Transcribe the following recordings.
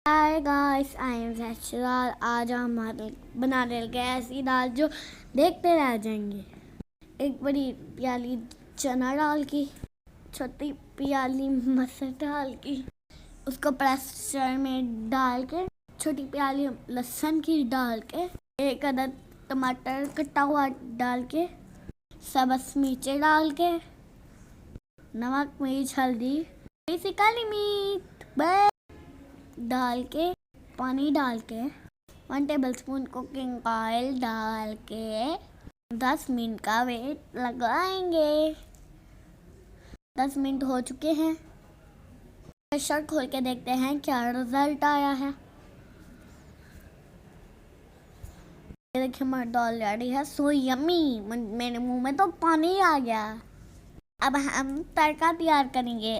Hi guys, I am सचराल। आज हम बनाने लगे ऐसी दाल जो देखते रह जाएंगे। एक बड़ी प्याली चना दाल की, छोटी प्याली मसूर दाल की, उसको प्रेशर में डाल के, छोटी प्याली लहसुन की डाल के, एक अदद टमाटर कटा हुआ डाल के, सबस मिर्चें डाल के, नमक मिर्च हल्दी, काली मिर्च डाल के, पानी डाल के, 1 टेबलस्पून कुकिंग ऑयल डाल के 10 मिनट का वेट लगाएंगे। 10 मिनट हो चुके हैं। प्रेशर खोल के देखते हैं क्या रिजल्ट आया है। देखिए हमारी दाल रेडी है। सो यम्मी, मेरे मुंह में तो पानी आ गया। अब हम तड़का तैयार करेंगे।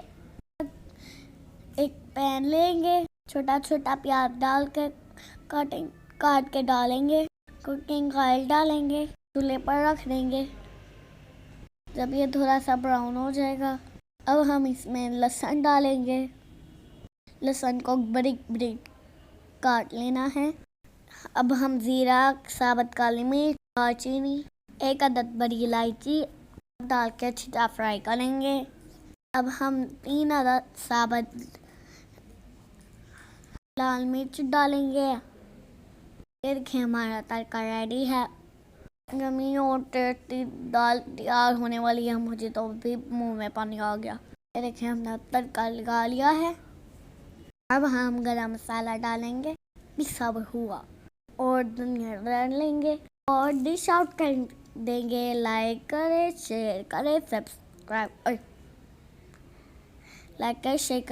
एक पैन लेंगे, छोटा छोटा प्याज डाल कर काट के डालेंगे। कुकिंग ऑयल डालेंगे, चूल्हे पर रख देंगे। जब ये थोड़ा सा ब्राउन हो जाएगा, अब हम इसमें लहसुन डालेंगे। लहसुन को बारीक बारीक काट लेना है। अब हम जीरा, साबुत काली मिर्च, दालचीनी, एक अदद बड़ी इलायची डाल के अच्छी तरह फ्राई करेंगे। अब हम 3 अदद साबुत लाल मिर्च डालेंगे। ये देखिए हमारा तड़का रेडी है। यम्मी और टेस्टी दाल तैयार होने वाली है। मुझे तो भी मुंह में पानी आ गया। ये देखिए हमने तड़का लगा लिया है। अब हम गरम मसाला डालेंगे, पिसा हुआ, और धनिया डाल लेंगे और डिश आउट कर देंगे। लाइक करें, शेयर करें, सब्सक्राइब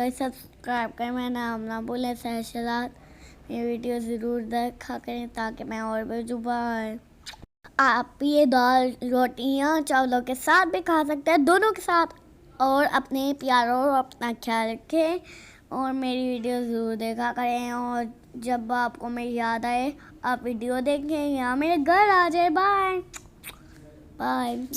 सब्सक्राइब करें। मेरा नाम ना भूलें, सहशरात। मेरी वीडियो ज़रूर देखा करें ताकि मैं और भेजूँ। बाय। आप ये दाल रोटियाँ चावलों के साथ भी खा सकते हैं, दोनों के साथ। और अपने प्यारों और अपना ख्याल रखें और मेरी वीडियो ज़रूर देखा करें। और जब आपको मेरी याद आए, आप वीडियो देखें या मेरे घर आ जाए। Bye bye.